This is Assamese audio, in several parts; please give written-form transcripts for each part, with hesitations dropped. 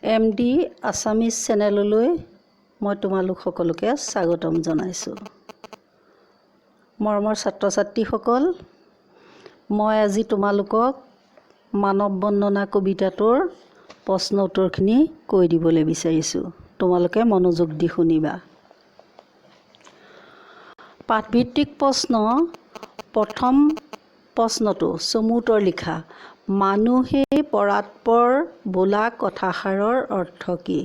MD আছামিজ চেনেললৈ মই তোমালোক সকলোকে স্বাগতম জনাইছোঁ। মৰমৰ ছাত্ৰ ছাত্ৰীসকল, মই আজি তোমালোকক মানৱ বন্দনা কবিতাটোৰ প্ৰশ্ন উত্তৰখিনি কৈ দিবলৈ বিচাৰিছোঁ। তোমালোকে মনোযোগ দি শুনিবা। পাঠভিত্তিক প্ৰশ্ন। প্ৰথম প্ৰশ্নটো চমুতৰ লিখা। মানুহেই পৰাৎপৰ বোলা কথাষাৰৰ অৰ্থ কি?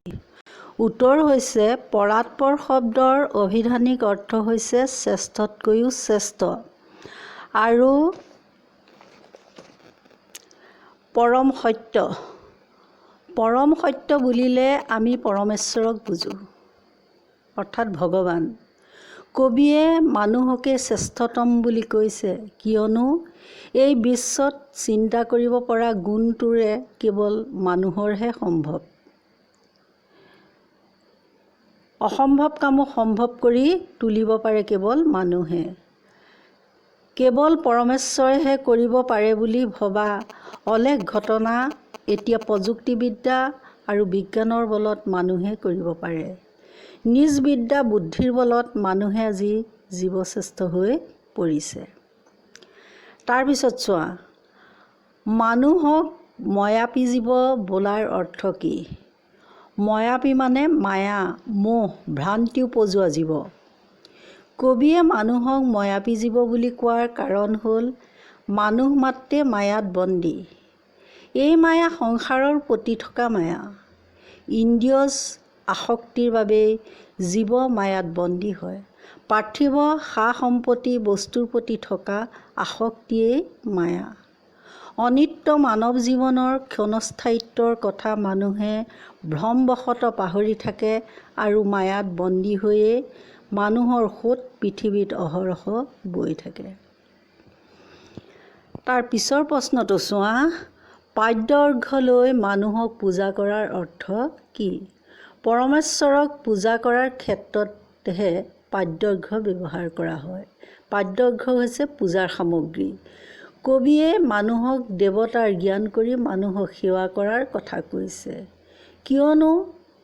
উত্তৰ হৈছে পৰাৎপৰ শব্দৰ অভিধানিক অৰ্থ হৈছে শ্ৰেষ্ঠতকৈও শ্ৰেষ্ঠ আৰু পৰম সত্য। পৰম সত্য বুলিলে আমি পৰমেশ্বৰক বুজোঁ, অৰ্থাৎ ভগৱান। কবিয়ে মানুহকে শ্ৰেষ্ঠতম বুলি কৈছে কিয়নো এই বিশ্বত চিন্তা কৰিব পৰা গুণটোৰে কেৱল মানুহৰহে সম্ভৱ। অসম্ভৱ কামো সম্ভৱ কৰি তুলিব পাৰে কেৱল মানুহে। কেৱল পৰমেশ্বৰেহে কৰিব পাৰে বুলি ভবা অলেখ ঘটনা এতিয়া প্ৰযুক্তিবিদ্যা আৰু বিজ্ঞানৰ বলত মানুহে কৰিব পাৰে। নিজ বিদ্যা বুদ্ধিৰ বলত মানুহে আজি জীৱশ্ৰেষ্ঠ হৈ পৰিছে। তাৰপিছত চোৱা, মানুহক ময়াপী জীৱ বোলাৰ অৰ্থ কি? ময়াপী মানে মায়া, মোহ, ভ্ৰান্তি উপজোৱা জীৱ। কবিয়ে মানুহক ময়াপী জীৱ বুলি কোৱাৰ কাৰণ হ'ল মানুহ মাত্ৰে মায়াত বন্দী। এই মায়া সংসাৰৰ প্ৰতি থকা মায়া। ইন্দ্ৰিয়জ আসক্তিৰ বাবেই জীৱ মায়াত বন্দী হয়। পাৰ্থিৱ সা সম্পত্তি বস্তুৰ প্ৰতি থকা আসক্তিয়েই মায়া। অনিত্য মানৱ জীৱনৰ ক্ষণস্থায়িত্বৰ কথা মানুহে ভ্ৰমবশতঃ পাহৰি থাকে আৰু মায়াত বন্দী হৈয়ে মানুহৰ সোঁত পৃথিৱীত অহৰহ বৈ থাকে। তাৰ পিছৰ প্ৰশ্নটো চোৱা, পাদ্যৰ্ঘ্য লৈ মানুহক পূজা কৰাৰ অৰ্থ কি? পৰমেশ্বৰক পূজা কৰাৰ ক্ষেত্ৰতহে পাদ্যৰ্ঘ্য ব্যৱহাৰ কৰা হয়। পাদ্যৰ্ঘ্য হৈছে পূজাৰ সামগ্ৰী। কবিয়ে মানুহক দেৱতাৰ জ্ঞান কৰি মানুহক সেৱা কৰাৰ কথা কৈছে কিয়নো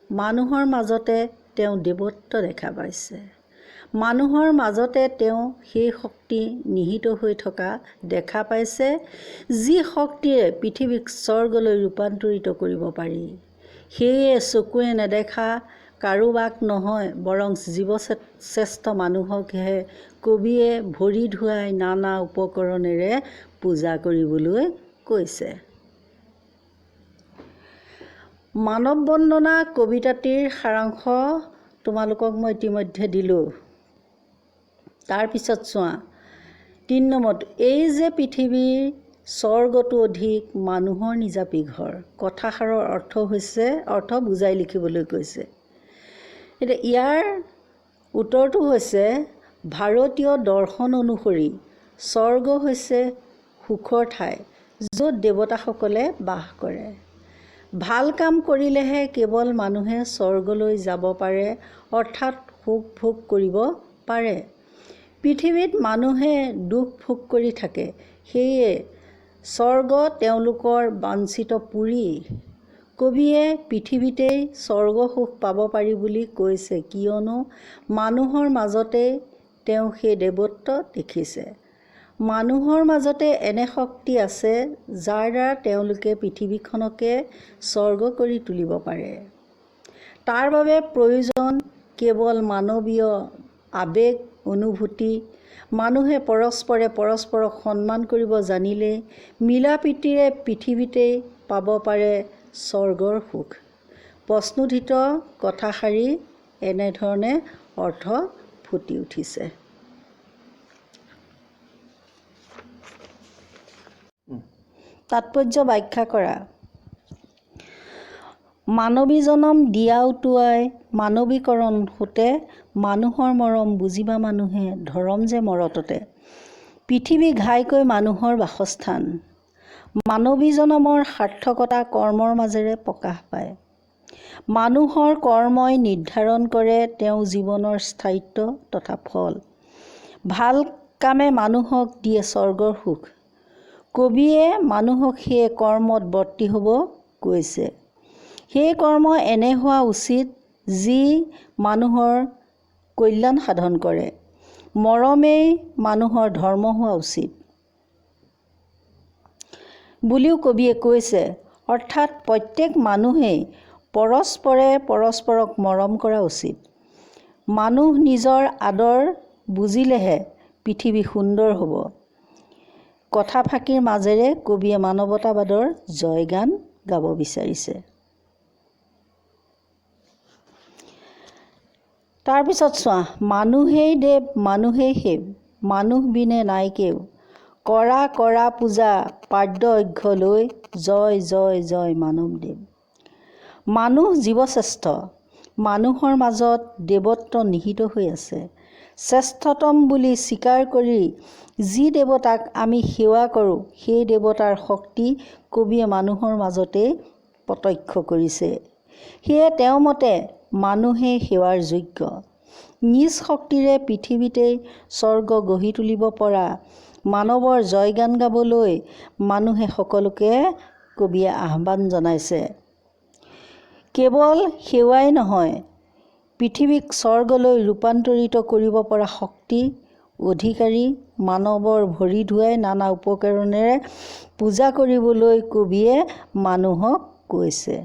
মানুহৰ মাজতে তেওঁ দেৱত্ব দেখা পাইছে। মানুহৰ মাজতে তেওঁ সেই শক্তি নিহিত হৈ থকা দেখা পাইছে যি শক্তিৰে পৃথিৱীক স্বৰ্গলৈ ৰূপান্তৰিত কৰিব পাৰি। সেয়ে চকুৰে নেদেখা কাৰোবাক নহয় বৰং জীৱশ্ৰেষ্ঠ মানুহকহে কবিয়ে ভৰি ধুৱাই নানা উপকৰণেৰে পূজা কৰিবলৈ কৈছে। মানৱ বন্দনা কবিতাটিৰ সাৰাংশ তোমালোকক মই ইতিমধ্যে দিলোঁ। তাৰপিছত চোৱা, ৩ নম্বৰটো, এই যে পৃথিৱীৰ স্বৰ্গটো অধিক মানুহৰ নিজাপি ঘৰ। কথাষাৰৰ অৰ্থ বুজাই লিখিবলৈ কৈছে। এতিয়া ইয়াৰ উত্তৰটো হৈছে ভাৰতীয় দৰ্শন অনুসৰি স্বৰ্গ হৈছে সুখৰ ঠাই য'ত দেৱতাসকলে বাস কৰে। ভাল কাম কৰিলেহে কেৱল মানুহে স্বৰ্গলৈ যাব পাৰে, অৰ্থাৎ সুখ ভোগ কৰিব পাৰে। পৃথিৱীত মানুহে দুখ ভোগ কৰি থাকে, সেয়ে স্বৰ্গ তেওঁলোকৰ বাঞ্ছিত পুৰী। কবিয়ে পৃথিৱীতেই স্বৰ্গ সুখ পাব পাৰি বুলি কৈছে কিয়নো মানুহৰ মাজতেই তেওঁ সেই দেৱত্ব দেখিছে। মানুহৰ মাজতে এনে শক্তি আছে যাৰ দ্বাৰা তেওঁলোকে পৃথিৱীখনকে স্বৰ্গ কৰি তুলিব পাৰে। তাৰ বাবে প্ৰয়োজন কেৱল মানৱীয় আৱেগ অনুভূতি। মানুহে পৰস্পৰে পৰস্পৰক সন্মান কৰিব জানিলে মিলা প্ৰীতিৰে পৃথিৱীতেই পাব পাৰে স্বৰ্গৰ সুখ। প্ৰশ্নোত্থিত কথাষাৰি এনেধৰণে অৰ্থ ফুটি উঠিছে। তাৎপৰ্য ব্যাখ্যা কৰা। মানৱী জনম দিয়া উটুৱাই মানৱীকৰণ হোতে মানুহৰ মৰম বুজিবা মানুহে ধৰম যে মৰততে। পৃথিৱী ঘাইকৈ মানুহৰ বাসস্থান। মানৱী জনমৰ সাৰ্থকতা কৰ্মৰ মাজেৰে প্ৰকাশ পায়। মানুহৰ কৰ্মই নিৰ্ধাৰণ কৰে তেওঁ জীৱনৰ স্থায়িত্ব তথা ফল। ভাল কামে মানুহক দিয়ে স্বৰ্গৰ সুখ। কবিয়ে মানুহক সেই কৰ্মত বৰ্তি হ'ব কৈছে। সেই কৰ্ম এনে হোৱা উচিত যি মানুহৰ কল্যাণ সাধন কৰে। মৰমেই মানুহৰ ধৰ্ম হোৱা উচিত বুলিও কবিয়ে কৈছে। অৰ্থাৎ প্ৰত্যেক মানুহেই পৰস্পৰে পৰস্পৰক মৰম কৰা উচিত। মানুহ নিজৰ আদৰ বুজিলেহে পৃথিৱী সুন্দৰ হ'ব। কথাফাঁকিৰ মাজেৰে কবিয়ে মানৱতাবাদৰ জয়গান গাব বিচাৰিছে। তাৰপিছত চোৱা, মানুহেই দেৱ মানুহেই সেৱ, মানুহ বিনে নাই কেও, কৰা কৰা পূজা পাদ্য অঘ্য লৈ, জয় জয় জয় মানৱদেৱ। মানুহ জীৱশ্ৰেষ্ঠ। মানুহৰ মাজত দেৱত্ব নিহিত হৈ আছে। শ্ৰেষ্ঠতম বুলি স্বীকাৰ কৰি যি দেৱতাক আমি সেৱা কৰোঁ, সেই দেৱতাৰ শক্তি কবিয়ে মানুহৰ মাজতেই প্ৰত্যক্ষ কৰিছে। সেয়ে তেওঁৰ মতে মানুহেই সেৱাৰ যোগ্য। নিজ শক্তিৰে পৃথিৱীতেই স্বৰ্গ গঢ়ি তুলিব পৰা মানৱৰ জয়গান গাবলৈ মানুহে সকলোকে কবিয়ে আহ্বান জনাইছে। কেৱল সেৱাই নহয়, পৃথিৱীক স্বৰ্গলৈ ৰূপান্তৰিত কৰিব পৰা শক্তি অধিকাৰী মানৱৰ ভৰি ধুৱাই নানা উপকৰণেৰে পূজা কৰিবলৈ কবিয়ে মানুহক কৈছে।